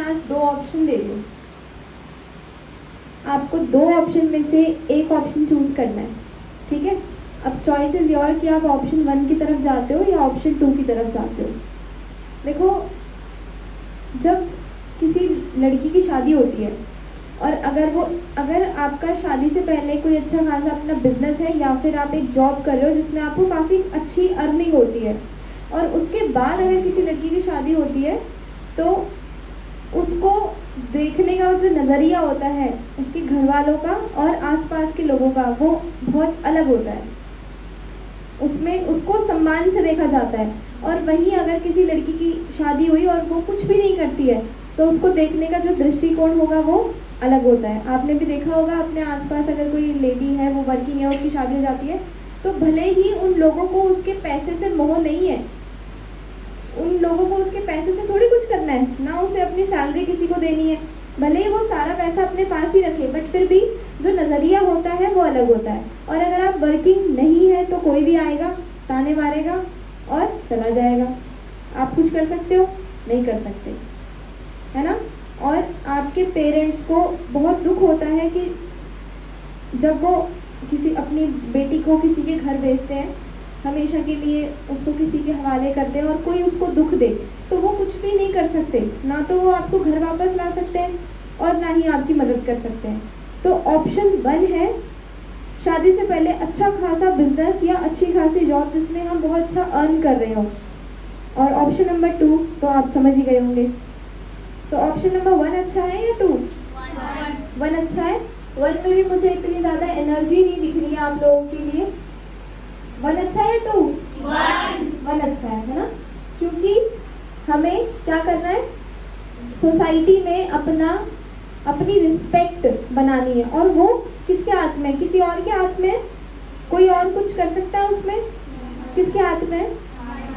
आज दो ऑप्शन दे रही हूँ, आपको दो ऑप्शन में से एक ऑप्शन चूज करना है, ठीक है। अब चॉइस इज योर कि आप ऑप्शन 1 की तरफ जाते हो या ऑप्शन 2 की तरफ जाते हो। देखो, जब किसी लड़की की शादी होती है और अगर आपका शादी से पहले कोई अच्छा खासा अपना बिजनेस है या फिर आप एक जॉब कर रहे हो जिसमें आपको काफ़ी अच्छी अर्निंग होती है, और उसके बाद अगर किसी लड़की की शादी होती है तो उसको देखने का जो नज़रिया होता है उसके घर वालों का और आसपास के लोगों का, वो बहुत अलग होता है। उसमें उसको सम्मान से देखा जाता है। और वहीं अगर किसी लड़की की शादी हुई और वो कुछ भी नहीं करती है तो उसको देखने का जो दृष्टिकोण होगा वो अलग होता है। आपने भी देखा होगा अपने आसपास, अगर कोई लेडी है वो वर्किंग है, उसकी शादी हो जाती है तो भले ही उन लोगों को उसके पैसे से मोह नहीं है, उन लोगों को उसके पैसे से थोड़ी कुछ करना है, ना उसे अपनी सैलरी किसी को देनी है, भले ही वो सारा पैसा अपने पास ही रखे, बट फिर भी जो नज़रिया होता है वो अलग होता है। और अगर आप वर्किंग नहीं है तो कोई भी आएगा, ताने मारेगा और चला जाएगा। आप कुछ कर सकते हो? नहीं कर सकते, है ना। और आपके पेरेंट्स को बहुत दुख होता है कि जब वो किसी अपनी बेटी को किसी के घर भेजते हैं, हमेशा के लिए उसको किसी के हवाले करते हैं और कोई उसको दुख दे तो वो कुछ भी नहीं कर सकते, ना तो वो आपको घर वापस ला सकते हैं और ना ही आपकी मदद कर सकते हैं। तो ऑप्शन 1 है शादी से पहले अच्छा खासा बिजनेस या अच्छी खासी जॉब जिसमें हम बहुत अच्छा अर्न कर रहे हो। और ऑप्शन नंबर 2 तो आप समझ ही गए होंगे। तो ऑप्शन नंबर 1 अच्छा है या 2? 1 अच्छा है। 1 में भी मुझे इतनी ज़्यादा एनर्जी नहीं दिख रही है आप लोगों के लिए। 1 अच्छा है या 2? 1 अच्छा है ना। क्योंकि हमें क्या करना है, सोसाइटी में अपनी रिस्पेक्ट बनानी है, और वो किसके हाथ में? किसी और के हाथ में? कोई और कुछ कर सकता है उसमें? किसके हाथ में?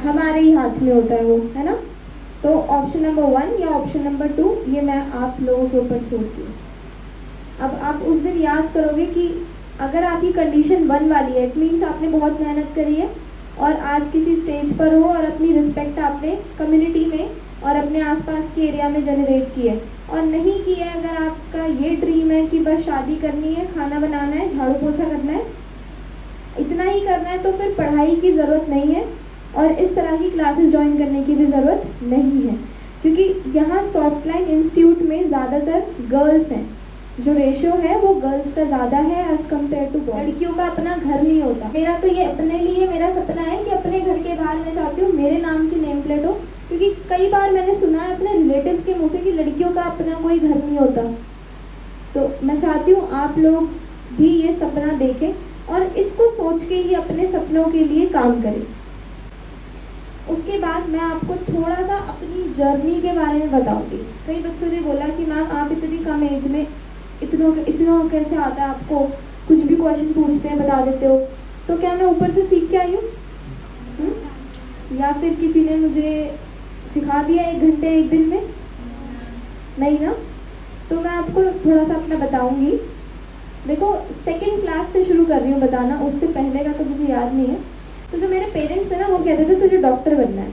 हमारे ही हाथ में होता है वो, है ना। तो ऑप्शन नंबर 1 या ऑप्शन नंबर 2 ये मैं आप लोगों के ऊपर छोड़ती हूँ। अब आप उस दिन याद करोगे कि अगर आपकी कंडीशन 1 वाली है, इट मीन्स आपने बहुत मेहनत करी है और आज किसी स्टेज पर हो और अपनी रिस्पेक्ट आपने कम्युनिटी में और अपने आसपास के एरिया में जनरेट की है। और नहीं की है, अगर आपका ये ड्रीम है कि बस शादी करनी है, खाना बनाना है, झाड़ू पोछा करना है, इतना ही करना है, तो फिर पढ़ाई की ज़रूरत नहीं है और इस तरह की क्लासेस ज्वाइन करने की भी ज़रूरत नहीं है। क्योंकि यहाँ सॉफ्टलाइन इंस्टीट्यूट में ज़्यादातर गर्ल्स हैं, जो रेशियो है वो गर्ल्स का ज़्यादा है एज कम्पेयर टू बॉयज। लड़कियों का अपना घर नहीं होता। मेरा तो ये अपने लिए मेरा सपना है कि अपने घर के बाहर मैं चाहती हूँ मेरे नाम की नेम प्लेट हो, क्योंकि कई बार मैंने सुना है अपने रिलेटिव्स के मुँह से कि लड़कियों का अपना कोई घर नहीं होता। तो मैं चाहती हूँ आप लोग भी ये सपना देखें और इसको सोच के ही अपने सपनों के लिए काम करें। उसके बाद मैं आपको थोड़ा सा अपनी जर्नी के बारे में बताऊंगी। कई बच्चों ने बोला कि मैम आप इतनी कम एज में इतना कैसे आता है आपको, कुछ भी क्वेश्चन पूछते हैं बता देते हो। तो क्या मैं ऊपर से सीख के आई हूँ, या फिर किसी ने मुझे सिखा दिया 1 घंटे 1 दिन में? नहीं ना। तो मैं आपको थोड़ा सा अपना बताऊंगी। देखो, 2nd क्लास से शुरू कर रही हूँ बताना, उससे पहले का तो मुझे याद नहीं है। तो जो मेरे पेरेंट्स थे ना, वो कहते थे तुझे डॉक्टर बनना है,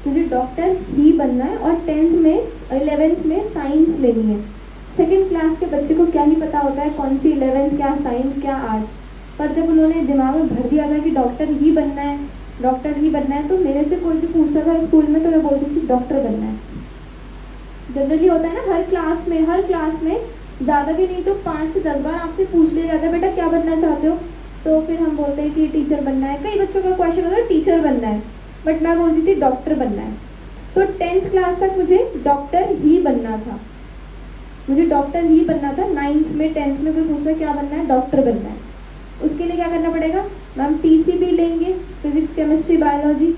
तुझे डॉक्टर ही बनना है, और 10th में 11th में साइंस लेनी है। 2nd क्लास के बच्चे को क्या ही पता होता है कौन सी 11th, क्या साइंस क्या आर्ट्स। पर जब उन्होंने दिमाग में भर दिया था कि डॉक्टर ही बनना है, डॉक्टर ही बनना है, तो मेरे से कोई भी पूछता था स्कूल में तो मैं बोलती थी डॉक्टर बनना है। जनरली होता है ना, हर क्लास में ज़्यादा भी नहीं तो 5 से 10 बार आपसे पूछ लिया जाता है बेटा क्या बनना चाहते हो, तो फिर हम बोलते हैं कि टीचर बनना है। कई बच्चों का क्वेश्चन होता है टीचर बनना है, बट मैं बोलती थी डॉक्टर बनना है। तो 10th क्लास तक मुझे डॉक्टर ही बनना था, मुझे डॉक्टर ही बनना था। 9th में 10th में कोई पूछता क्या बनना है, डॉक्टर बनना है। उसके लिए क्या करना पड़ेगा मैम, पीसीबी लेंगे, फिजिक्स केमिस्ट्री बायोलॉजी।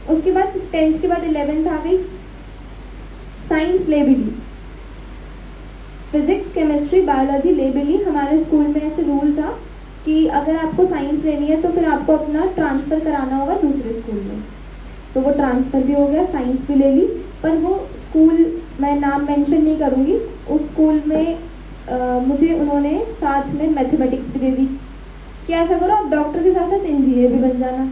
उसके बाद 10th के बाद 11th आ गई, साइंस ले भी ली, फिजिक्स केमिस्ट्री बायोलॉजी ले भी ली। हमारे स्कूल में ऐसे रूल था कि अगर आपको साइंस लेनी है तो फिर आपको अपना ट्रांसफ़र कराना होगा दूसरे स्कूल में। तो वो ट्रांसफ़र भी हो गया, साइंस भी ले ली। पर वो स्कूल मैं नाम मेंशन नहीं करूँगी, उस स्कूल में मुझे उन्होंने साथ में मैथमेटिक्स भी दे दी कि ऐसा करो आप डॉक्टर के साथ साथ इंजीनियर भी बन जाना।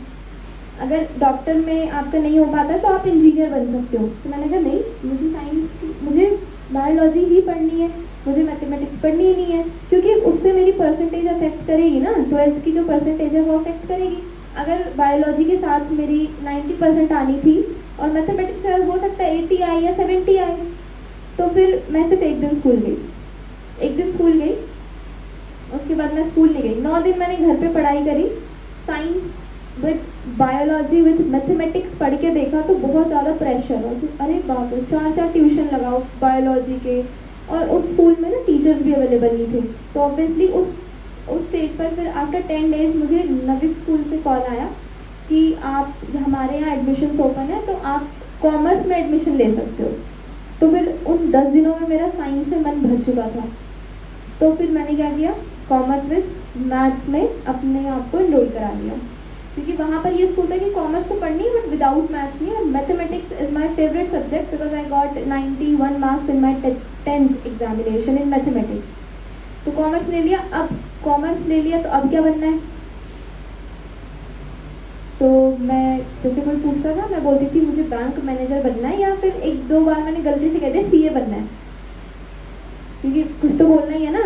अगर डॉक्टर में आपका नहीं हो पाता तो आप इंजीनियर बन सकते हो। तो मैंने कहा नहीं, मुझे साइंस, मुझे बायोलॉजी ही पढ़नी है, मुझे मैथमेटिक्स पढ़नी ही नहीं है, क्योंकि उससे मेरी परसेंटेज अफेक्ट करेगी ना, 12th की जो परसेंटेज है वो अफेक्ट करेगी। अगर बायोलॉजी के साथ मेरी 90% आनी थी और मैथमेटिक्स से हो सकता है 80 आए या 70 आए, तो फिर मैं सिर्फ एक दिन स्कूल गई, एक दिन स्कूल गई, उसके बाद मैं स्कूल नहीं गई। 9 दिन मैंने घर पे पढ़ाई करी, science with biology with mathematics पढ़ के देखा तो बहुत ज़्यादा प्रेशर और अरे बाप रे, 4 ट्यूशन लगाओ बायोलॉजी के, और उस स्कूल में ना टीचर्स भी अवेलेबल नहीं थे। तो ऑब्वियसली उस स्टेज पर फिर आफ्टर 10 डेज मुझे नविक स्कूल से कॉल आया कि आप, हमारे यहाँ एडमिशन्स ओपन है तो आप कॉमर्स में एडमिशन ले सकते हो। तो फिर उन 10 दिनों में मेरा साइंस से मन भर चुका था, तो फिर मैंने क्या किया, कॉमर्स विद मैथ्स में अपने आप को इनरोल करा लिया, क्योंकि वहाँ पर ये स्कूल था कि कॉमर्स तो पढ़नी है बट विदाउट मैथ्स नहीं, और mathematics is my favourite subject because I got 91 marks in my 10th examination in mathematics. तो कॉमर्स ले लिया। अब कॉमर्स ले लिया तो अब क्या बनना है, तो मैं, जैसे कोई पूछता था मैं बोलती थी मुझे बैंक मैनेजर बनना है, या फिर 1-2 बार मैंने गलती से कह दिया सीए बनना है, क्योंकि कुछ तो बोलना ही है ना।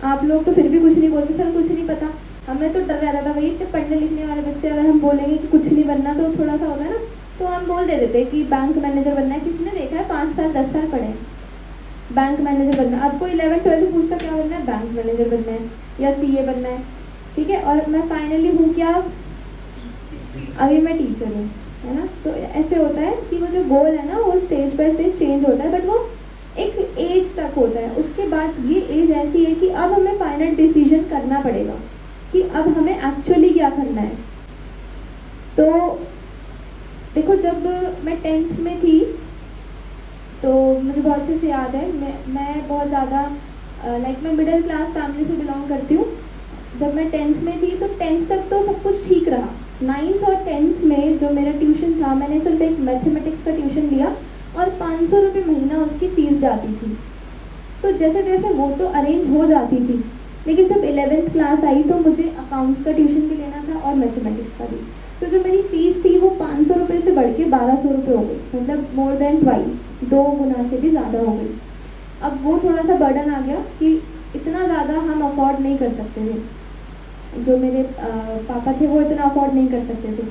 आप लोग तो फिर भी कुछ नहीं बोलते, सर कुछ नहीं पता, हमें तो डर रहता था भाई, इतने पढ़ने लिखने वाले बच्चे अगर हम बोलेंगे कि कुछ नहीं बनना तो थोड़ा सा होता है ना, तो हम बोल दे देते कि बैंक मैनेजर बनना है। किसी ने देखा है 5 साल 10 साल पढ़े बैंक मैनेजर बनना है, आपको 11th-12th पूछता क्या बनना है, बैंक मैनेजर बनना है या सीए बनना है, ठीक है। और मैं फाइनली हूँ क्या, अभी मैं टीचर हूँ, है ना। तो ऐसे होता है कि वो जो गोल है ना वो स्टेज बाय स्टेज चेंज होता है, बट वो एक एज तक होता है। उसके बाद ये एज ऐसी है कि अब हमें फाइनल डिसीजन करना पड़ेगा कि अब हमें एक्चुअली क्या करना है। तो देखो, जब मैं 10th में थी तो मुझे बहुत अच्छे से याद है, मैं बहुत ज़्यादा लाइक मैं मिडिल क्लास फैमिली से बिलोंग करती हूँ। जब मैं 10th में थी तो 10th तक तो सब कुछ ठीक रहा। 9th और 10th में जो मेरा ट्यूशन था, मैंने सिर्फ एक मैथमेटिक्स का ट्यूशन लिया और 500 रुपये महीना उसकी फ़ीस जाती थी। तो जैसे जैसे वो तो अरेंज हो जाती थी, लेकिन जब 11th क्लास आई तो मुझे अकाउंट्स का ट्यूशन भी लेना था और मैथमेटिक्स का भी। तो जो मेरी फ़ीस थी वो 500 रुपये से बढ़ के 1200 रुपये हो गई, मतलब मोर देन ट्वाइस, 2 गुना से भी ज़्यादा हो गई। अब वो थोड़ा सा बर्डन आ गया कि इतना ज़्यादा हम अफोर्ड नहीं कर सकते थे, जो मेरे पापा थे वो इतना अफोर्ड नहीं कर सकते थे।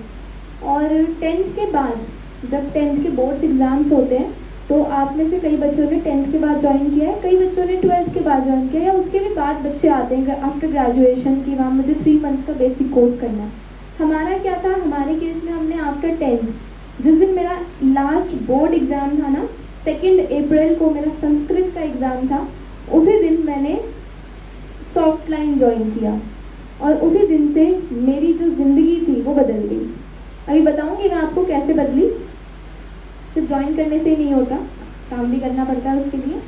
और 10th के बाद, जब 10th के बोर्ड्स एग्ज़ाम्स होते हैं तो आप में से कई बच्चों ने 10th के बाद ज्वाइन किया है, कई बच्चों ने 12th के बाद ज्वाइन किया, या उसके भी बाद बच्चे आते हैं आफ्टर ग्रेजुएशन की वहाँ मुझे 3 मंथ्स का बेसिक कोर्स करना है। हमारा क्या था, हमारे केस में हमने आफ्टर 10th, जिस दिन मेरा लास्ट बोर्ड एग्ज़ाम था ना, 2 अप्रैल को मेरा संस्कृत का एग्ज़ाम था, उसी दिन मैंने सॉफ्ट लाइन ज्वाइन किया और उसी दिन से मेरी जो ज़िंदगी थी वो बदल गई। अभी बताऊँगी मैं आपको कैसे बदली। सिर्फ ज्वाइन करने से ही नहीं होता, काम भी करना पड़ता है उसके लिए।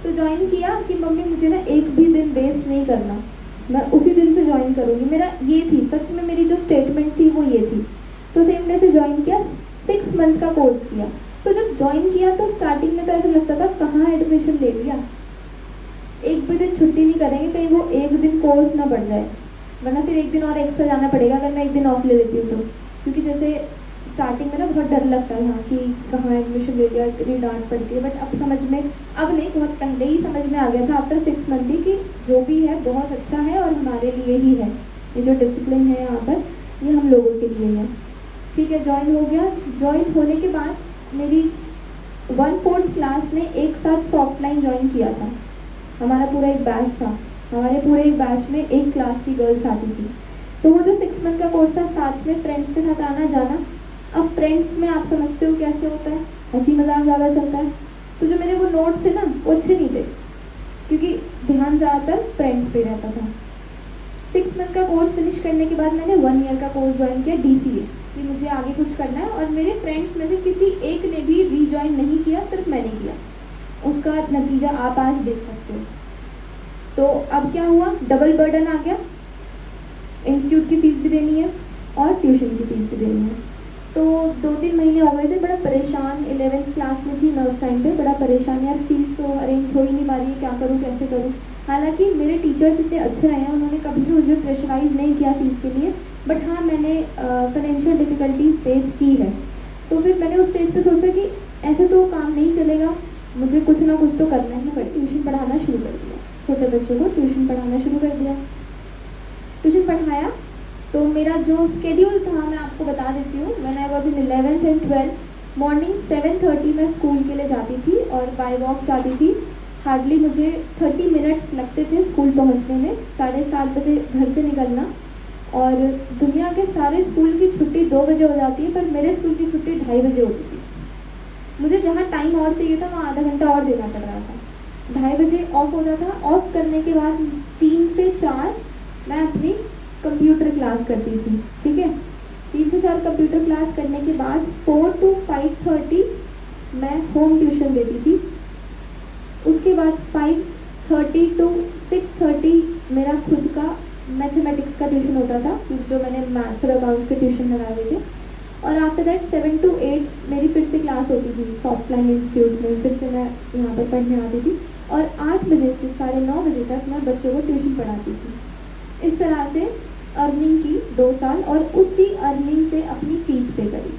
तो ज्वाइन किया कि मम्मी मुझे ना एक भी दिन वेस्ट नहीं करना, मैं उसी दिन से ज्वाइन करूँगी, मेरा ये थी, सच में मेरी जो स्टेटमेंट थी वो ये थी। तो सेम डे से ज्वाइन किया, 6 मंथ का कोर्स किया। तो जब ज्वाइन किया तो स्टार्टिंग में तो ऐसा लगता था कहाँ एडमिशन ले लिया, एक भी दिन छुट्टी नहीं करेंगे कहीं वो एक दिन कोर्स ना बढ़ जाए, वरना फिर एक दिन और एक्स्ट्रा जाना पड़ेगा अगर मैं एक दिन ऑफ ले लेती हूँ तो। क्योंकि जैसे स्टार्टिंग में ना बहुत डर लगता है कि कहाँ एडमिशन ले लिया, इतनी डांट पड़ती है, बट अब समझ में, अब नहीं, बहुत पहले ही समझ में आ गया था आफ्टर 6 मंथ ही कि जो भी है बहुत अच्छा है और हमारे लिए ही है। ये जो डिसिप्लिन है यहाँ पर, ये हम लोगों के लिए है। ठीक है, ज्वाइन हो गया। ज्वाइन होने के बाद मेरी 1/4 क्लास ने एक साथ सॉफ्ट लाइन ज्वाइन किया था। हमारा पूरा एक बैच था, हमारे पूरे एक बैच में एक क्लास की गर्ल्स आती थी। तो वो जो 6 मंथ का कोर्स था, साथ में फ्रेंड्स के साथ आना जाना। अब फ्रेंड्स में आप समझते हो कैसे होता है, हंसी मजाक ज़्यादा चलता है। तो जो मेरे वो नोट्स थे ना वो अच्छे नहीं थे, क्योंकि ध्यान ज़्यादातर फ्रेंड्स पे रहता था। 6 मंथ का कोर्स फिनिश करने के बाद मैंने 1 ईयर का कोर्स ज्वाइन किया, DCA, कि मुझे आगे कुछ करना है। और मेरे फ्रेंड्स में से किसी एक ने भी रीज्वाइन नहीं किया, सिर्फ मैंने किया। उसका नतीजा आप आज देख सकते हो। तो अब क्या हुआ, डबल बर्डन आ गया, इंस्टीट्यूट की फीस भी देनी है और ट्यूशन की फीस भी देनी है। तो 2-3 महीने हो गए थे, बड़ा परेशान। 11th क्लास में थी मैं उस टाइम पे, बड़ा परेशान, यार फीस तो अरेंज हो ही नहीं पा रही है, क्या करूँ कैसे करूँ। हालांकि मेरे टीचर्स इतने अच्छे रहे हैं, उन्होंने कभी भी मुझे प्रेशराइज नहीं किया फीस के लिए, बट हाँ मैंने फाइनेंशियल डिफ़िकल्टीज फेस की है। तो फिर मैंने उस स्टेज पे सोचा कि ऐसे तो काम नहीं चलेगा, मुझे कुछ ना कुछ तो करना ही पड़ेगा। ट्यूशन पढ़ाना शुरू कर दिया, छोटे बच्चों को ट्यूशन पढ़ाना शुरू कर दिया। ट्यूशन पढ़ाया तो मेरा जो स्केड्यूल था मैं आपको बता देती हूँ। When I was in 11th and 12th, morning 7:30 मैं स्कूल के लिए जाती थी और बाय वॉक जाती थी। हार्डली मुझे 30 मिनट्स लगते थे स्कूल पहुँचने में। 7:30 बजे घर से निकलना, और दुनिया के सारे स्कूल की छुट्टी 2 बजे हो जाती है, पर मेरे स्कूल की छुट्टी 2:30 बजे होती थी। मुझे जहाँ टाइम और चाहिए था वहाँ आधा घंटा और देना पड़ रहा था। 2:30 बजे ऑफ होता था। ऑफ करने के बाद 3 से 4 मैं अपनी कंप्यूटर क्लास करती थी, ठीक है। 3 से 4 कंप्यूटर क्लास करने के बाद 4 to 5:30 मैं होम ट्यूशन देती थी। उसके बाद 5:30 to 6:30 मेरा खुद का मैथमेटिक्स का ट्यूशन होता था, जो मैंने मैथ्स और अकाउंट्स के ट्यूशन लगाए हुए थे। और आफ्टर दैट 7 to 8 मेरी फिर से क्लास होती थी सॉफ्टलाइन इंस्टीट्यूट में, फिर से मैं यहाँ पर पढ़ने आती थी। और 8 बजे से 9:30 बजे तक मैं बच्चों को ट्यूशन पढ़ाती थी। इस तरह से अर्निंग की 2 साल, और उसी अर्निंग से अपनी फ़ीस पे करी।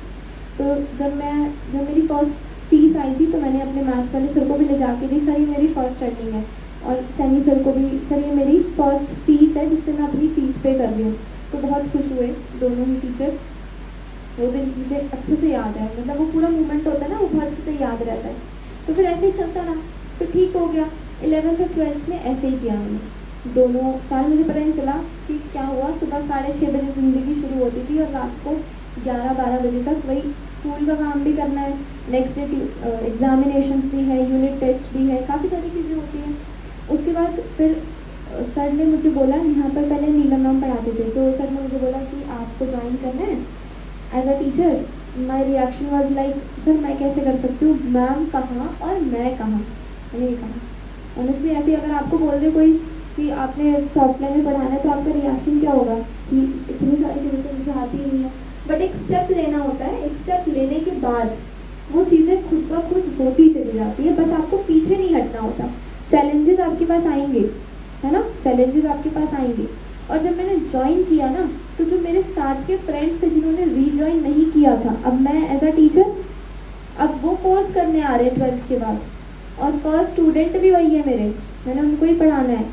तो जब मेरी फर्स्ट फीस आई थी तो मैंने अपने मैथ्स वाले सर को भी ले जाके दी, सर ये मेरी फर्स्ट अर्निंग है। और सैनी सर को भी, सर ये मेरी फर्स्ट फीस है जिससे मैं अपनी फ़ीस पे कर रही हूँ। तो बहुत खुश हुए दोनों ही टीचर्स। वो दिन मुझे अच्छे से याद है, मतलब वो पूरा मूवमेंट होता है ना, वो बहुत अच्छे से याद रहता है। तो फिर ऐसे ही चलता रहा, तो ठीक हो गया। 11th और 12th में ऐसे ही किया मैंने। दोनों साल मुझे पता नहीं चला कि क्या हुआ। सुबह 6:30 बजे ज़िंदगी शुरू होती थी और रात को 11-12 बजे तक वही स्कूल का काम भी करना है, नेक्स्ट डे एग्जामिनेशंस भी है, यूनिट टेस्ट भी है, काफ़ी सारी चीज़ें होती हैं। उसके बाद फिर सर ने मुझे बोला, यहाँ पर पहले नीलम मैम पढ़ाते थे, तो सर ने मुझे बोला कि आपको ज्वाइन करना है as a teacher. My reaction was like, sir मैं कैसे कर सकती हूँ, मैम कहाँ और मैं कहाँ। मैंने ये कहा ऑनेस्टली, ऐसे अगर आपको बोल दे कोई कि आपने सॉफ्टवेयर में पढ़ाना है तो आपका रिएक्शन क्या होगा कि इतनी सारी चीज़ें तो मुझे आती ही नहीं है। बट एक स्टेप लेना होता है, एक स्टेप लेने के बाद वो चीज़ें खुद ब खुद होती चली जाती है, बस आपको पीछे नहीं हटना होता। चैलेंजेस आपके पास आएंगे, है ना, चैलेंजेस आपके पास आएंगे। और जब मैंने ज्वाइन किया ना, तो जो मेरे साथ के फ्रेंड्स थे जिन्होंने रीज्वाइन नहीं किया था, अब मैं एज अ टीचर, अब वो कोर्स करने आ रहे हैं 12th के बाद, और फर्स्ट स्टूडेंट भी वही है मेरे, मैंने उनको ही पढ़ाना है।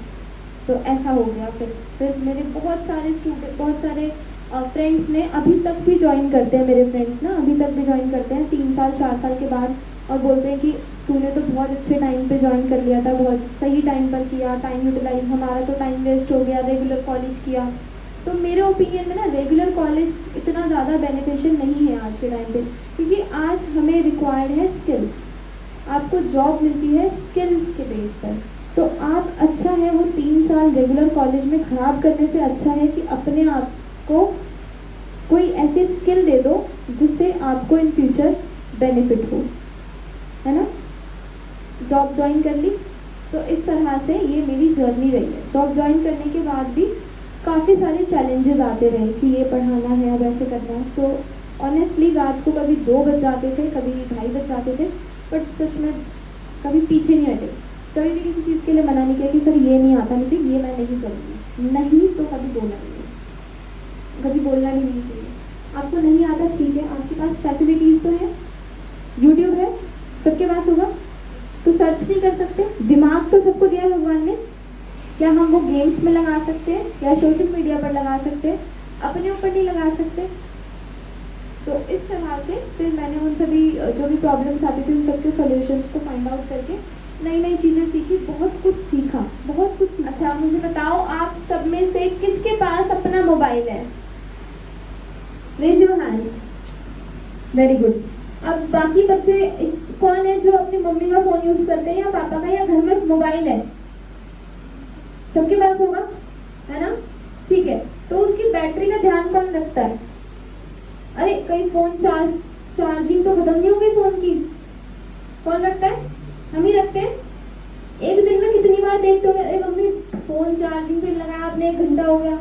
तो ऐसा हो गया। फिर मेरे बहुत सारे फ्रेंड्स ने अभी तक भी ज्वाइन करते हैं, मेरे फ्रेंड्स ना अभी तक भी ज्वाइन करते हैं 3 साल 4 साल के बाद, और बोलते हैं कि तूने तो बहुत अच्छे टाइम पे ज्वाइन कर लिया था, बहुत सही टाइम पर किया, टाइम यूटिलाइज, हमारा तो टाइम वेस्ट हो गया, रेगुलर कॉलेज किया। तो मेरे ओपिनियन में ना रेगुलर कॉलेज इतना ज़्यादा बेनिफिशियल नहीं है आज के टाइम पे, क्योंकि आज हमें रिक्वायर्ड है स्किल्स। आपको जॉब मिलती है स्किल्स के बेस पर। तो आप, अच्छा है वो 3 साल रेगुलर कॉलेज में ख़राब करने से अच्छा है कि अपने आप को कोई ऐसी स्किल दे दो जिससे आपको इन फ्यूचर बेनिफिट हो, है ना। जॉब ज्वाइन कर ली, तो इस तरह से ये मेरी जर्नी रही है। जॉब ज्वाइन करने के बाद भी काफ़ी सारे चैलेंजेस आते रहे कि ये पढ़ाना है, अब ऐसे करना है। तो ऑनेस्टली रात को कभी 2 बज जाते थे, कभी 2:30 बज जाते थे, बट सच में कभी पीछे नहीं हटे, कभी भी किसी चीज़ के लिए मना नहीं किया कि सर ये नहीं आता मुझे, ये मैं नहीं करूँगी। नहीं तो कभी बोला नहीं, कभी बोलना भी नहीं चाहिए। आपको नहीं आता, ठीक है, आपके पास फैसिलिटीज़ तो है, यूट्यूब है, सबके पास होगा, तो सर्च नहीं कर सकते? दिमाग तो सबको दिया है भगवान ने, क्या हम वो गेम्स में लगा सकते हैं या सोशल मीडिया पर लगा सकते हैं? अपने ऊपर नहीं लगा सकते। तो इस तरह से फिर मैंने उन सभी जो भी प्रॉब्लम्स आती थी उन सबके सॉल्यूशंस को फाइंड आउट करके नई नई चीज़ें सीखी, बहुत कुछ सीखा, बहुत कुछ। अच्छा मुझे बताओ, आप सब में से किसके पास अपना मोबाइल है? Raise your hands. Very good. अब बाकी बच्चे कौन है जो अपनी मम्मी का फ़ोन यूज़ करते हैं या पापा का, या घर में मोबाइल है? सबके पास होगा, है ना, ठीक है। तो उसकी बैटरी का ध्यान कौन रखता है? अरे कहीं फ़ोन चार्जिंग तो खत्म नहीं हो गई फ़ोन की, कौन रखता है? हम ही रखते हैं। एक दिन में कितनी बार देखते होंगे, अरे मम्मी फ़ोन चार्जिंग पे लगाया आपने, 1 घंटा हो गया,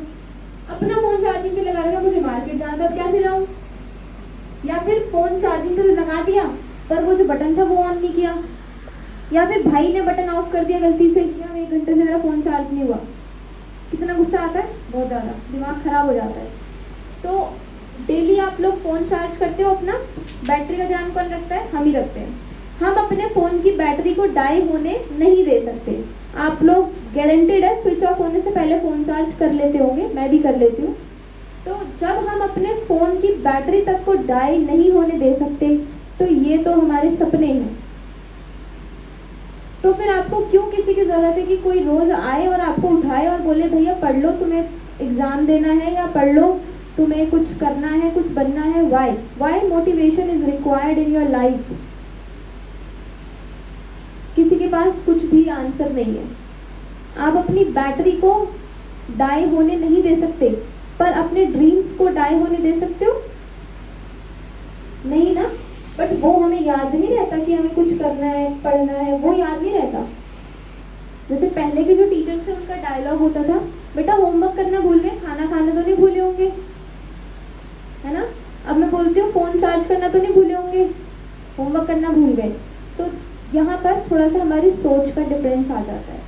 अपना फ़ोन चार्जिंग पे लगा रखा, मुझे मार्केट जाना था, कैसे जाऊँ? या फिर फ़ोन चार्जिंग पे लगा दिया पर वो जो बटन था वो ऑन नहीं किया, या फिर भाई ने बटन ऑफ कर दिया गलती से, किया 1 घंटे से मेरा फ़ोन चार्ज नहीं हुआ। कितना गुस्सा आता है, बहुत ज़्यादा, दिमाग ख़राब हो जाता है। तो डेली आप लोग फ़ोन चार्ज करते हो अपना, बैटरी का ध्यान कौन रखता है? हम ही रखते हैं। हम अपने फ़ोन की बैटरी को डाई होने नहीं दे सकते। आप लोग गारंटेड है स्विच ऑफ होने से पहले फ़ोन चार्ज कर लेते होंगे, मैं भी कर लेती हूँ। तो जब हम अपने फ़ोन की बैटरी तक को डाई नहीं होने दे सकते, तो ये तो हमारे सपने हैं। तो फिर आपको क्यों किसी की ज़रूरत है कि कोई रोज़ आए और आपको उठाए और बोले भैया पढ़ लो, तुम्हें एग्ज़ाम देना है, या पढ़ लो, तुम्हें कुछ करना है, कुछ बनना है। Why motivation is required in your life? किसी के पास कुछ भी आंसर नहीं है। आप अपनी बैटरी को डाई होने नहीं दे सकते, पर अपने ड्रीम्स को डाई होने दे सकते हो? नहीं ना। बट वो हमें याद नहीं रहता कि हमें कुछ करना है, पढ़ना है, वो याद नहीं रहता। जैसे पहले के जो टीचर्स थे उनका डायलॉग होता था, बेटा होमवर्क करना भूल गए, खाना खाना तो नहीं भूले होंगे, है ना। अब मैं बोलती हूँ फ़ोन चार्ज करना तो नहीं भूले होंगे, होमवर्क करना भूल गए। तो यहाँ पर थोड़ा सा हमारी सोच का डिफरेंस आ जाता है।